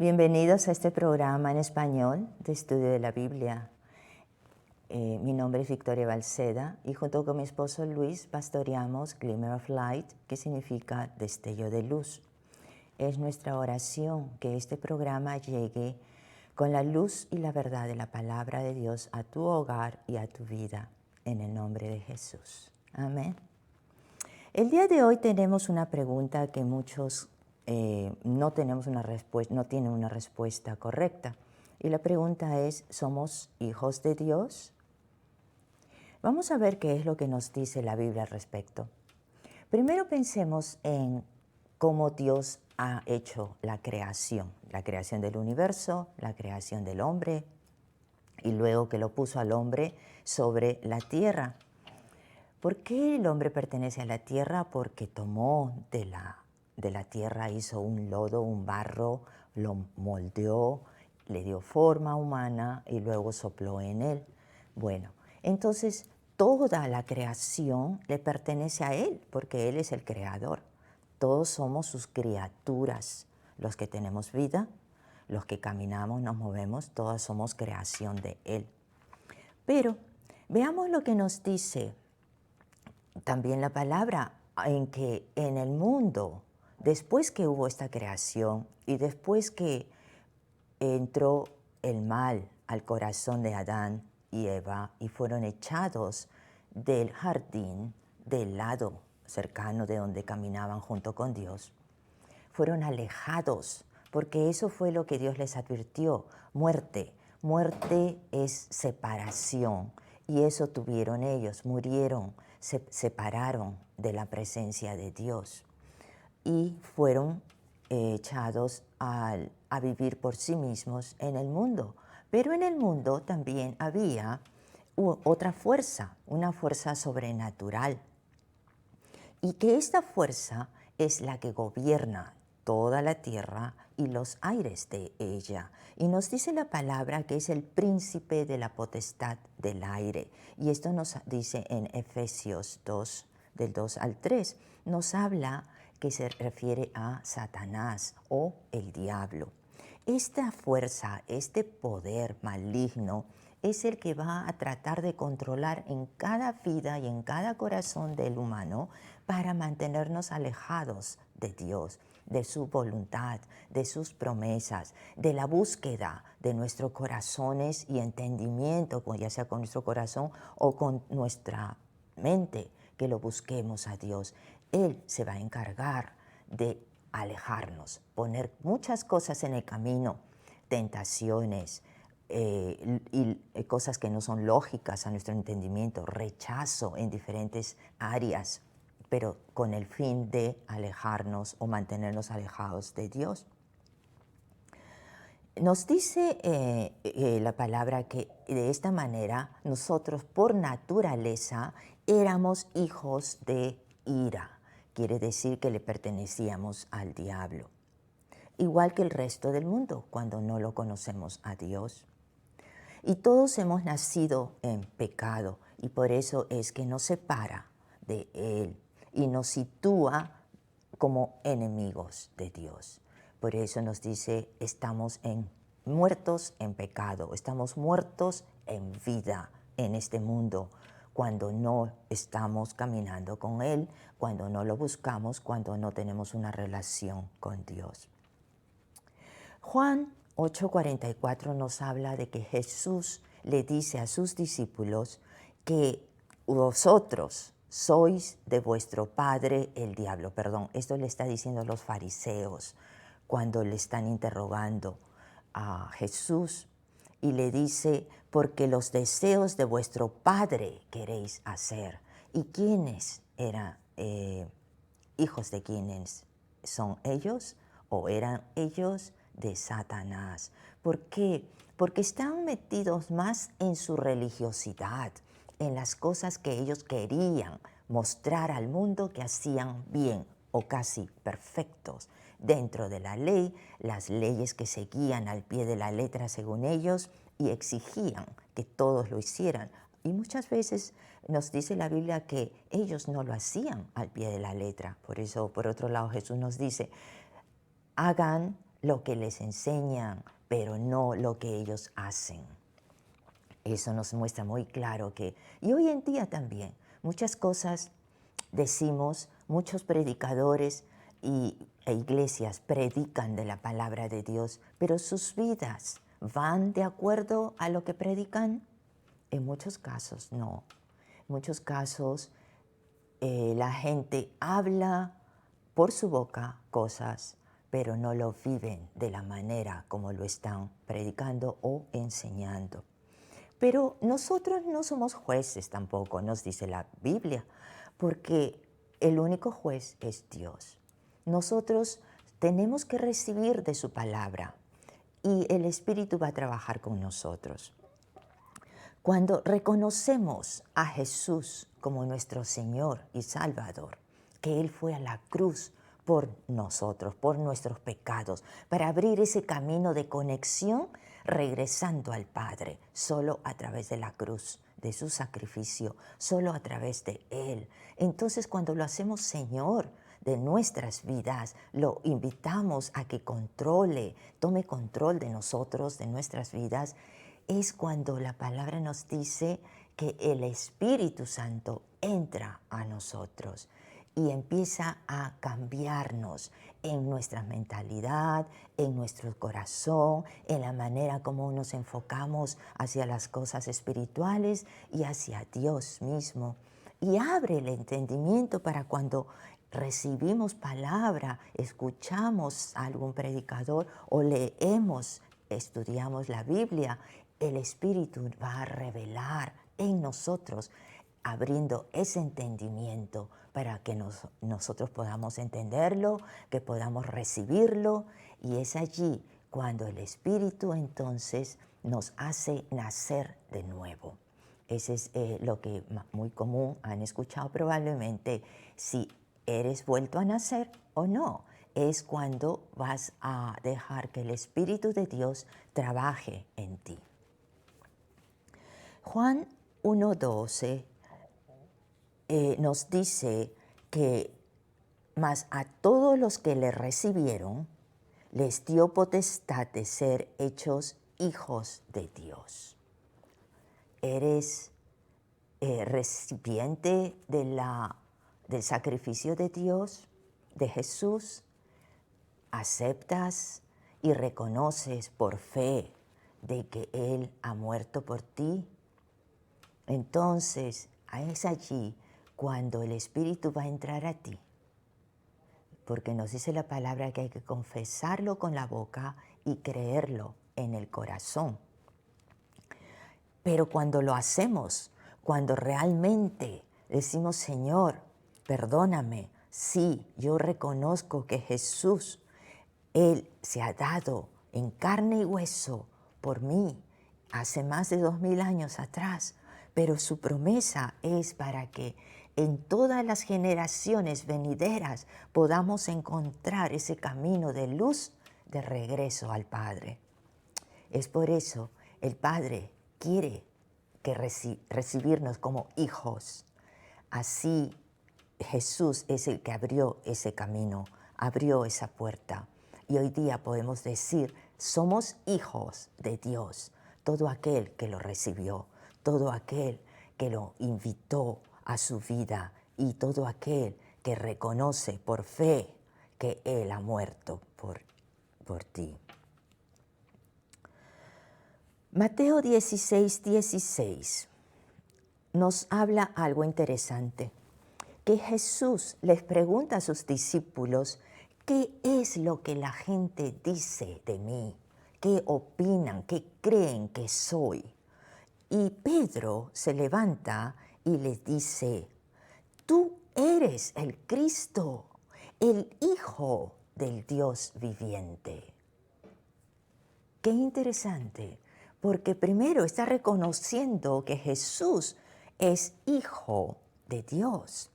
Bienvenidos a este programa en español de estudio de la Biblia. Mi nombre es Victoria Balceda y junto con mi esposo Luis pastoreamos Glimmer of Light, que significa destello de luz. Es nuestra oración que este programa llegue con la luz y la verdad de la palabra de Dios a tu hogar y a tu vida, en el nombre de Jesús. Amén. El día de hoy tenemos una pregunta que muchos no tienen una respuesta correcta. Y la pregunta es, ¿somos hijos de Dios? Vamos a ver qué es lo que nos dice la Biblia al respecto. Primero pensemos en cómo Dios ha hecho la creación del universo, la creación del hombre, y luego que lo puso al hombre sobre la tierra. ¿Por qué el hombre pertenece a la tierra? Porque tomó de la tierra, hizo un lodo, un barro, lo moldeó, le dio forma humana y luego sopló en él. Bueno, entonces toda la creación le pertenece a él, porque él es el creador. Todos somos sus criaturas, los que tenemos vida, los que caminamos, nos movemos, todos somos creación de él. Pero veamos lo que nos dice también la palabra, en que en el mundo, después que hubo esta creación y después que entró el mal al corazón de Adán y Eva y fueron echados del jardín, del lado cercano de donde caminaban junto con Dios, fueron alejados, porque eso fue lo que Dios les advirtió: muerte. Muerte es separación, y eso tuvieron ellos, murieron, se separaron de la presencia de Dios y fueron echados a vivir por sí mismos en el mundo. Pero en el mundo también había otra fuerza, una fuerza sobrenatural, y que esta fuerza es la que gobierna toda la tierra y los aires de ella. Y nos dice la palabra que es el príncipe de la potestad del aire. Y esto nos dice en Efesios 2, del 2 al 3. Nos habla que se refiere a Satanás o el diablo. Esta fuerza, este poder maligno, es el que va a tratar de controlar en cada vida y en cada corazón del humano para mantenernos alejados de Dios, de su voluntad, de sus promesas, de la búsqueda de nuestros corazones y entendimiento, ya sea con nuestro corazón o con nuestra mente, que lo busquemos a Dios. Él se va a encargar de alejarnos, poner muchas cosas en el camino, tentaciones, y cosas que no son lógicas a nuestro entendimiento, rechazo en diferentes áreas, pero con el fin de alejarnos o mantenernos alejados de Dios. Nos dice la palabra que de esta manera nosotros por naturaleza éramos hijos de ira. Quiere decir que le pertenecíamos al diablo, igual que el resto del mundo cuando no lo conocemos a Dios. Y todos hemos nacido en pecado y por eso es que nos separa de Él y nos sitúa como enemigos de Dios. Por eso nos dice, estamos muertos en pecado, estamos muertos en vida en este mundo, cuando no estamos caminando con Él, cuando no lo buscamos, cuando no tenemos una relación con Dios. Juan 8:44 nos habla de que Jesús le dice a sus discípulos que vosotros sois de vuestro padre el diablo. Perdón, esto le está diciendo a los fariseos cuando le están interrogando a Jesús, y le dice, porque los deseos de vuestro padre queréis hacer. ¿Y quiénes eran hijos de quiénes son ellos? ¿O eran ellos de Satanás? ¿Por qué? Porque están metidos más en su religiosidad, en las cosas que ellos querían mostrar al mundo que hacían bien o casi perfectos dentro de la ley, las leyes que seguían al pie de la letra según ellos y exigían que todos lo hicieran. Y muchas veces nos dice la Biblia que ellos no lo hacían al pie de la letra. Por eso, por otro lado, Jesús nos dice, hagan lo que les enseñan, pero no lo que ellos hacen. Eso nos muestra muy claro que, y hoy en día también, muchas cosas decimos, muchos predicadores e iglesias predican de la palabra de Dios, pero sus vidas van de acuerdo a lo que predican. En muchos casos no. En muchos casos la gente habla por su boca cosas, pero no lo viven de la manera como lo están predicando o enseñando. Pero nosotros no somos jueces tampoco, nos dice la Biblia, porque el único juez es Dios. Nosotros tenemos que recibir de su palabra y el Espíritu va a trabajar con nosotros. Cuando reconocemos a Jesús como nuestro Señor y Salvador, que Él fue a la cruz por nosotros, por nuestros pecados, para abrir ese camino de conexión regresando al Padre, solo a través de la cruz, de su sacrificio, solo a través de Él. Entonces, cuando lo hacemos Señor de nuestras vidas, lo invitamos a que tome control de nosotros, de nuestras vidas, es cuando la palabra nos dice que el Espíritu Santo entra a nosotros y empieza a cambiarnos en nuestra mentalidad, en nuestro corazón, en la manera como nos enfocamos hacia las cosas espirituales y hacia Dios mismo. Y abre el entendimiento para cuando recibimos palabra, escuchamos a algún predicador o leemos, estudiamos la Biblia, el Espíritu va a revelar en nosotros, abriendo ese entendimiento para que nosotros podamos entenderlo, que podamos recibirlo, y es allí cuando el Espíritu entonces nos hace nacer de nuevo. Ese es lo que muy común han escuchado probablemente, si eres vuelto a nacer o no. Es cuando vas a dejar que el Espíritu de Dios trabaje en ti. Juan 1:12 nos dice que mas a todos los que le recibieron, les dio potestad de ser hechos hijos de Dios. Eres recipiente del sacrificio de Dios, de Jesús. Aceptas y reconoces por fe de que Él ha muerto por ti. Entonces es allí cuando el Espíritu va a entrar a ti, porque nos dice la palabra que hay que confesarlo con la boca y creerlo en el corazón. Pero cuando lo hacemos, cuando realmente decimos, Señor, perdóname, sí, yo reconozco que Jesús, Él se ha dado en carne y hueso por mí hace más de 2000 años atrás, pero su promesa es para que en todas las generaciones venideras podamos encontrar ese camino de luz de regreso al Padre. Es por eso el Padre quiere que recibirnos como hijos. Así Jesús es el que abrió ese camino, abrió esa puerta. Y hoy día podemos decir, somos hijos de Dios. Todo aquel que lo recibió, todo aquel que lo invitó a su vida y todo aquel que reconoce por fe que Él ha muerto por ti. Mateo 16:16 nos habla algo interesante, que Jesús les pregunta a sus discípulos, ¿qué es lo que la gente dice de mí? ¿Qué opinan? ¿Qué creen que soy? Y Pedro se levanta y les dice, tú eres el Cristo, el Hijo del Dios viviente. Qué interesante, porque primero está reconociendo que Jesús es Hijo de Dios.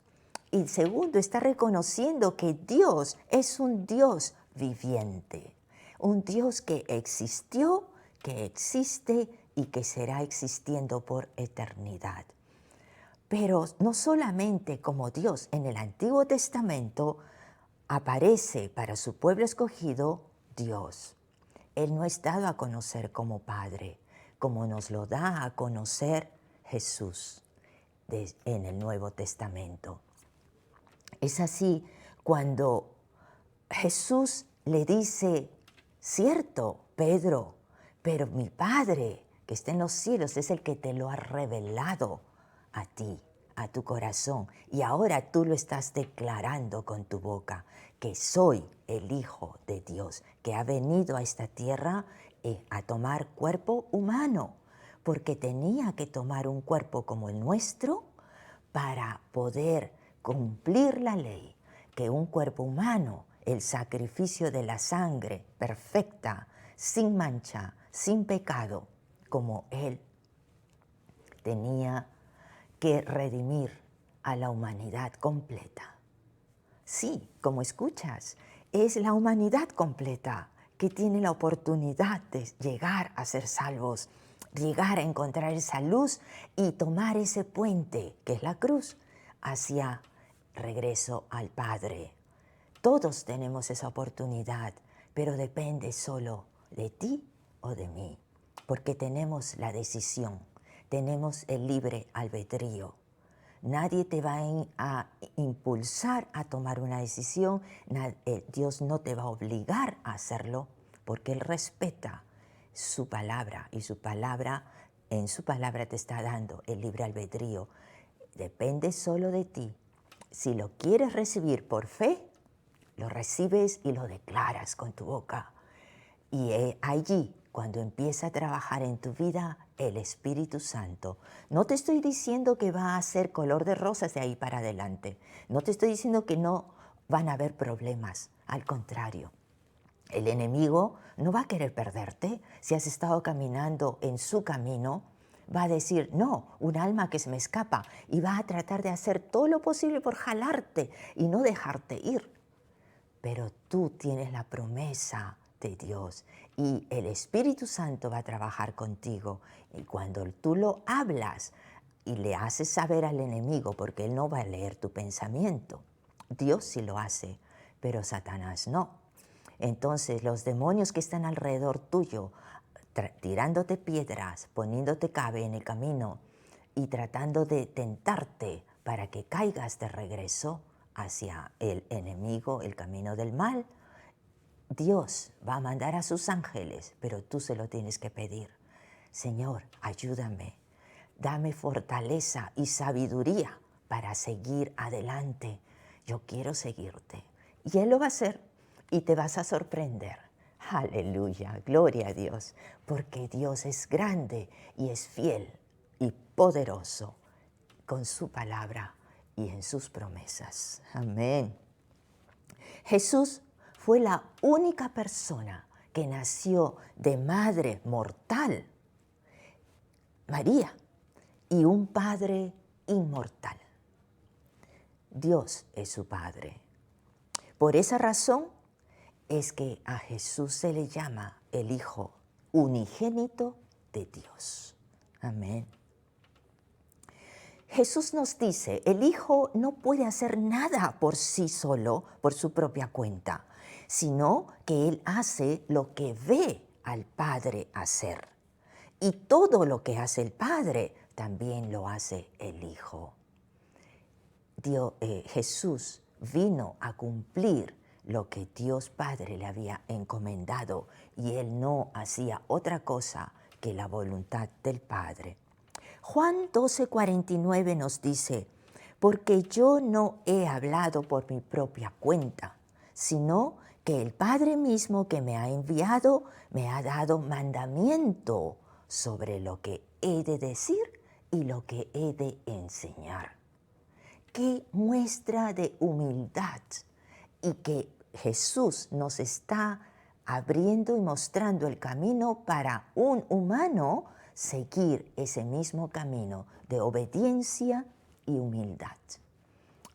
Y segundo, está reconociendo que Dios es un Dios viviente, un Dios que existió, que existe y que será existiendo por eternidad. Pero no solamente como Dios en el Antiguo Testamento aparece para su pueblo escogido, Dios. Él no es dado a conocer como Padre, como nos lo da a conocer Jesús en el Nuevo Testamento. Es así cuando Jesús le dice, cierto, Pedro, pero mi Padre que está en los cielos es el que te lo ha revelado a ti, a tu corazón. Y ahora tú lo estás declarando con tu boca, que soy el Hijo de Dios, que ha venido a esta tierra a tomar cuerpo humano, porque tenía que tomar un cuerpo como el nuestro para poder cumplir la ley, que un cuerpo humano, el sacrificio de la sangre perfecta, sin mancha, sin pecado, como Él tenía que redimir a la humanidad completa. Sí, como escuchas, es la humanidad completa que tiene la oportunidad de llegar a ser salvos, llegar a encontrar esa luz y tomar ese puente, que es la cruz, hacia regreso al Padre. Todos tenemos esa oportunidad, pero depende solo de ti o de mí, porque tenemos la decisión, tenemos el libre albedrío. Nadie te va a impulsar a tomar una decisión, Dios no te va a obligar a hacerlo, porque Él respeta su palabra y en su palabra te está dando el libre albedrío. Depende solo de ti. Si lo quieres recibir por fe, lo recibes y lo declaras con tu boca. Y allí, cuando empieza a trabajar en tu vida el Espíritu Santo, no te estoy diciendo que va a ser color de rosas de ahí para adelante. No te estoy diciendo que no van a haber problemas. Al contrario, el enemigo no va a querer perderte. Si has estado caminando en su camino, va a decir, no, un alma que se me escapa, y va a tratar de hacer todo lo posible por jalarte y no dejarte ir. Pero tú tienes la promesa de Dios y el Espíritu Santo va a trabajar contigo. Y cuando tú lo hablas y le haces saber al enemigo, porque él no va a leer tu pensamiento, Dios sí lo hace, pero Satanás no. Entonces los demonios que están alrededor tuyo, tirándote piedras, poniéndote cabe en el camino y tratando de tentarte para que caigas de regreso hacia el enemigo, el camino del mal, Dios va a mandar a sus ángeles, pero tú se lo tienes que pedir. Señor, ayúdame, dame fortaleza y sabiduría para seguir adelante. Yo quiero seguirte. Y Él lo va a hacer y te vas a sorprender. Aleluya, gloria a Dios, porque Dios es grande y es fiel y poderoso con su palabra y en sus promesas. Amén. Jesús fue la única persona que nació de madre mortal, María, y un padre inmortal. Dios es su Padre. Por esa razón es que a Jesús se le llama el Hijo unigénito de Dios. Amén. Jesús nos dice, el Hijo no puede hacer nada por sí solo, por su propia cuenta, sino que Él hace lo que ve al Padre hacer. Y todo lo que hace el Padre, también lo hace el Hijo. Jesús vino a cumplir lo que Dios Padre le había encomendado y Él no hacía otra cosa que la voluntad del Padre. Juan 12:49 nos dice, porque yo no he hablado por mi propia cuenta, sino que el Padre mismo que me ha enviado me ha dado mandamiento sobre lo que he de decir y lo que he de enseñar. Qué muestra de humildad y que Jesús nos está abriendo y mostrando el camino para un humano seguir ese mismo camino de obediencia y humildad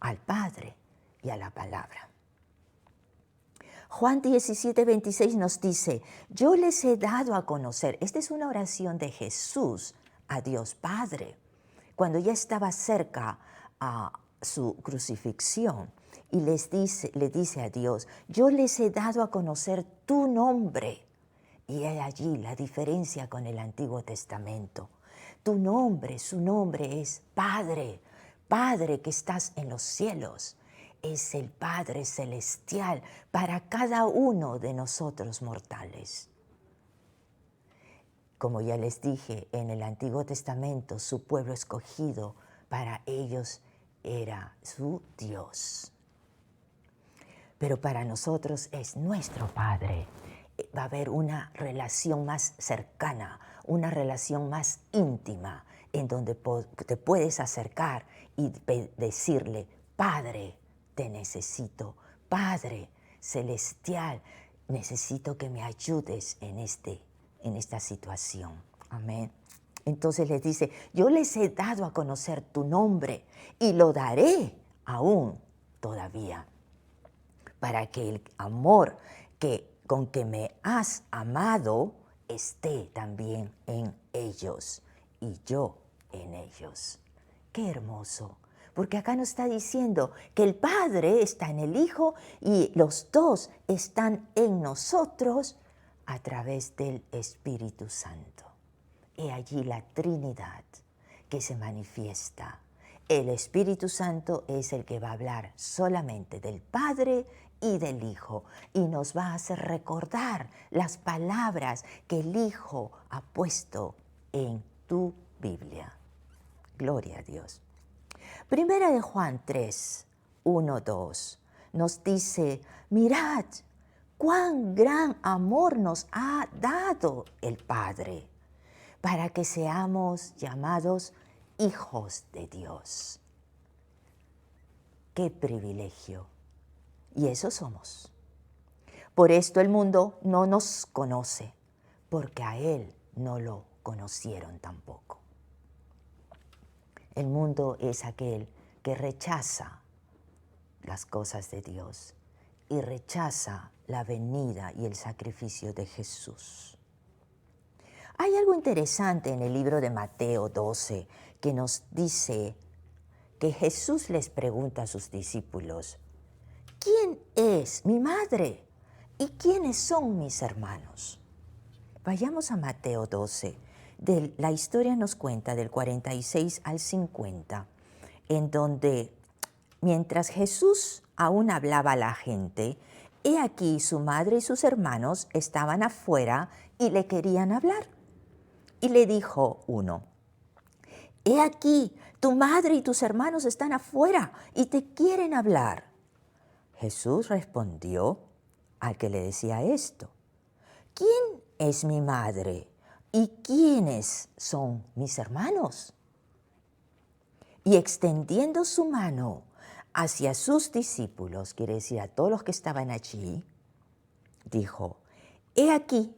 al Padre y a la palabra. Juan 17:26 nos dice, yo les he dado a conocer, esta es una oración de Jesús a Dios Padre, cuando ya estaba cerca a su crucifixión y le dice a Dios, yo les he dado a conocer tu nombre. Y hay allí la diferencia con el Antiguo Testamento. Tu nombre, su nombre es Padre, Padre que estás en los cielos. Es el Padre celestial para cada uno de nosotros mortales. Como ya les dije, en el Antiguo Testamento, su pueblo escogido, para ellos era su Dios. Pero para nosotros es nuestro Padre. Va a haber una relación más cercana, una relación más íntima, en donde te puedes acercar y decirle, Padre, te necesito, Padre celestial, necesito que me ayudes en esta situación. Amén. Entonces les dice, yo les he dado a conocer tu nombre y lo daré aún todavía, para que el amor con que me has amado esté también en ellos y yo en ellos. Qué hermoso, porque acá nos está diciendo que el Padre está en el Hijo y los dos están en nosotros a través del Espíritu Santo. He allí la Trinidad que se manifiesta. El Espíritu Santo es el que va a hablar solamente del Padre y del Hijo y nos va a hacer recordar las palabras que el Hijo ha puesto en tu Biblia. Gloria a Dios. Primera de Juan 3, 1, 2 nos dice, mirad cuán gran amor nos ha dado el Padre para que seamos llamados hijos de Dios. ¡Qué privilegio! Y eso somos. Por esto el mundo no nos conoce, porque a Él no lo conocieron tampoco. El mundo es aquel que rechaza las cosas de Dios y rechaza la venida y el sacrificio de Jesús. Hay algo interesante en el libro de Mateo 12 que nos dice que Jesús les pregunta a sus discípulos, ¿quién es mi madre y quiénes son mis hermanos? Vayamos a Mateo 12. La historia nos cuenta del 46 al 50, en donde mientras Jesús aún hablaba a la gente, he aquí su madre y sus hermanos estaban afuera y le querían hablar. Y le dijo uno, he aquí, tu madre y tus hermanos están afuera y te quieren hablar. Jesús respondió al que le decía esto, ¿quién es mi madre y quiénes son mis hermanos? Y extendiendo su mano hacia sus discípulos, quiere decir a todos los que estaban allí, dijo, he aquí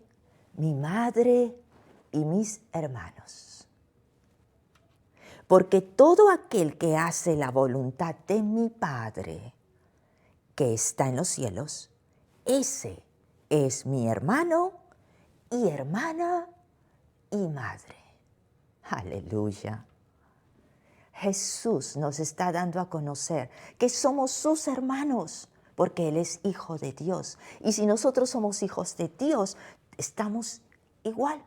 mi madre y mis hermanos. Porque todo aquel que hace la voluntad de mi Padre, que está en los cielos, ese es mi hermano y hermana y madre. Aleluya. Jesús nos está dando a conocer que somos sus hermanos, porque Él es hijo de Dios. Y si nosotros somos hijos de Dios, estamos igual.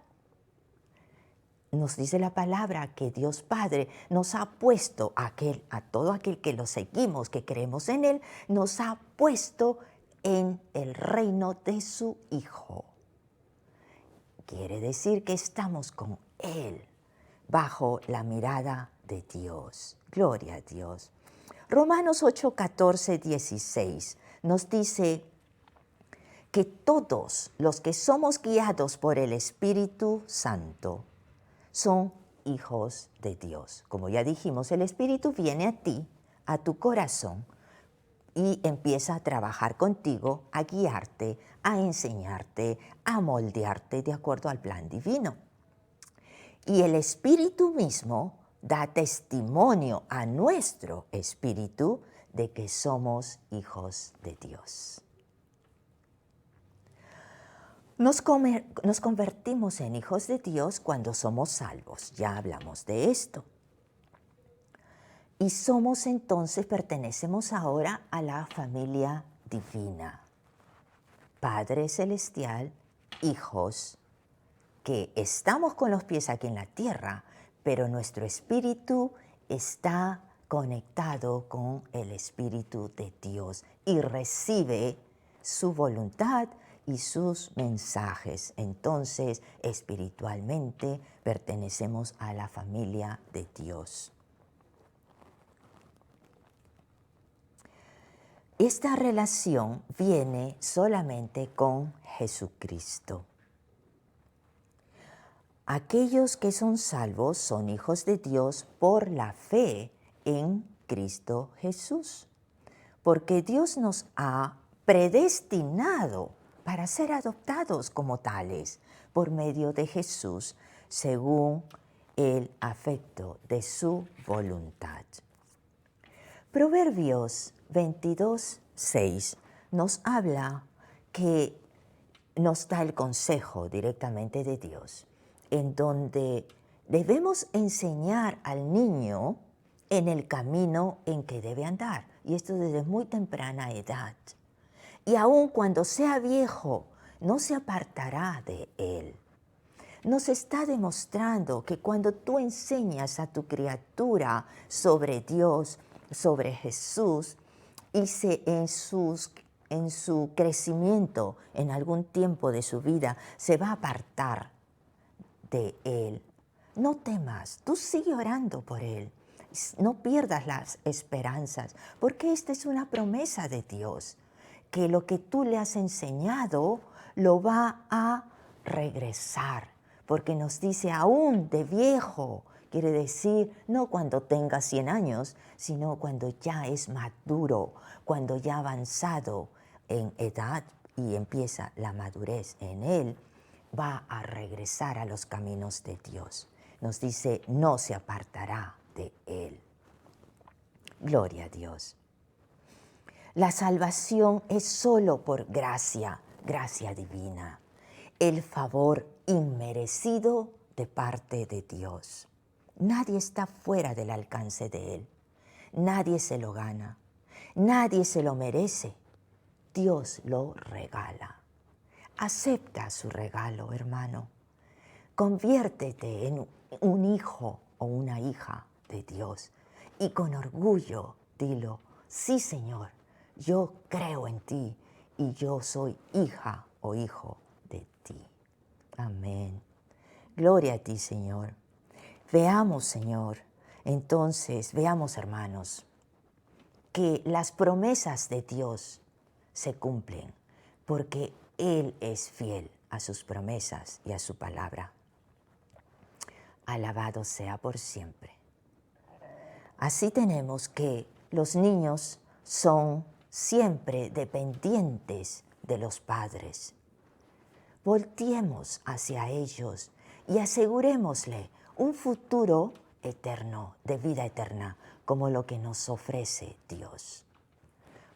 Nos dice la palabra que Dios Padre nos ha puesto, a todo aquel que lo seguimos, que creemos en Él, nos ha puesto en el reino de su Hijo. Quiere decir que estamos con Él, bajo la mirada de Dios. Gloria a Dios. Romanos 8, 14, 16 nos dice que todos los que somos guiados por el Espíritu Santo son hijos de Dios. Como ya dijimos, el Espíritu viene a ti, a tu corazón, y empieza a trabajar contigo, a guiarte, a enseñarte, a moldearte de acuerdo al plan divino. Y el Espíritu mismo da testimonio a nuestro espíritu de que somos hijos de Dios. Nos convertimos en hijos de Dios cuando somos salvos. Ya hablamos de esto. Y somos entonces, pertenecemos ahora a la familia divina. Padre Celestial, hijos, que estamos con los pies aquí en la tierra, pero nuestro espíritu está conectado con el Espíritu de Dios y recibe su voluntad y sus mensajes. Entonces, espiritualmente pertenecemos a la familia de Dios. Esta relación viene solamente con Jesucristo. Aquellos que son salvos son hijos de Dios por la fe en Cristo Jesús, porque Dios nos ha predestinado para ser adoptados como tales por medio de Jesús, según el afecto de su voluntad. Proverbios 22:6 nos habla que nos da el consejo directamente de Dios, en donde debemos enseñar al niño en el camino en que debe andar, y esto desde muy temprana edad. Y aun cuando sea viejo, no se apartará de él. Nos está demostrando que cuando tú enseñas a tu criatura sobre Dios, sobre Jesús, y en su crecimiento, en algún tiempo de su vida, se va a apartar de Él. No temas, tú sigue orando por Él. No pierdas las esperanzas, porque esta es una promesa de Dios, que lo que tú le has enseñado lo va a regresar, porque nos dice aún de viejo, quiere decir no cuando tenga 100 años, sino cuando ya es maduro, cuando ya ha avanzado en edad y empieza la madurez en él, va a regresar a los caminos de Dios. Nos dice, no se apartará de él. Gloria a Dios. La salvación es solo por gracia, gracia divina, el favor inmerecido de parte de Dios. Nadie está fuera del alcance de Él. Nadie se lo gana. Nadie se lo merece. Dios lo regala. Acepta su regalo, hermano. Conviértete en un hijo o una hija de Dios y con orgullo dilo, sí, Señor, yo creo en ti y yo soy hija o hijo de ti. Amén. Gloria a ti, Señor. Veamos, Señor, entonces, veamos, hermanos, que las promesas de Dios se cumplen porque Él es fiel a sus promesas y a su palabra. Alabado sea por siempre. Así tenemos que los niños son siempre dependientes de los padres. Volteemos hacia ellos y asegurémosle un futuro eterno, de vida eterna, como lo que nos ofrece Dios.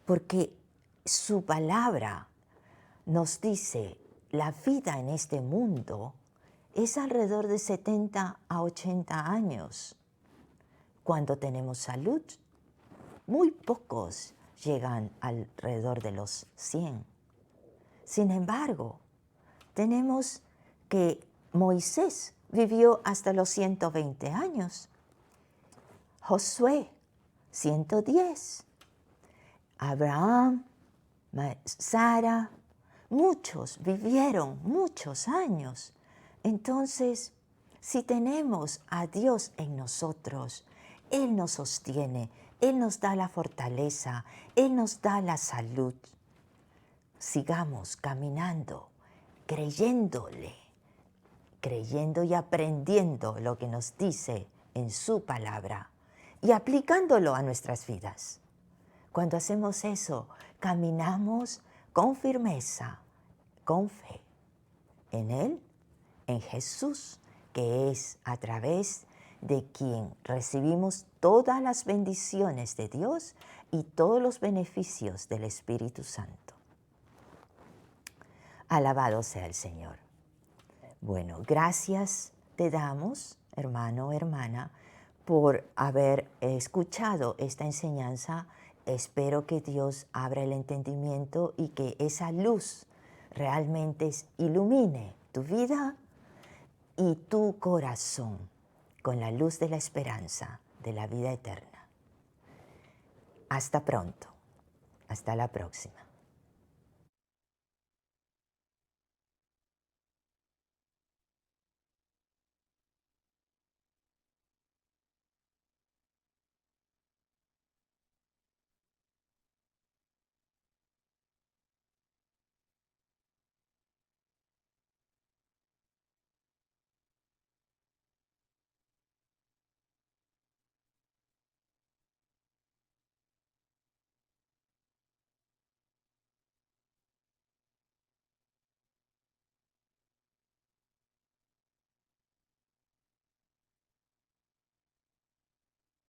Porque su palabra nos dice, la vida en este mundo es alrededor de 70 a 80 años. Cuando tenemos salud, muy pocos llegan alrededor de los 100. Sin embargo, tenemos que Moisés vivió hasta los 120 años. Josué, 110. Abraham, Sara, muchos vivieron muchos años. Entonces, si tenemos a Dios en nosotros, Él nos sostiene, Él nos da la fortaleza, Él nos da la salud. Sigamos caminando, creyéndole, creyendo y aprendiendo lo que nos dice en su palabra y aplicándolo a nuestras vidas. Cuando hacemos eso, caminamos con firmeza, con fe en Él, en Jesús, que es a través de quien recibimos todas las bendiciones de Dios y todos los beneficios del Espíritu Santo. Alabado sea el Señor. Bueno, gracias te damos, hermano, hermana, por haber escuchado esta enseñanza. Espero que Dios abra el entendimiento y que esa luz realmente ilumine tu vida y tu corazón con la luz de la esperanza de la vida eterna. Hasta pronto. Hasta la próxima.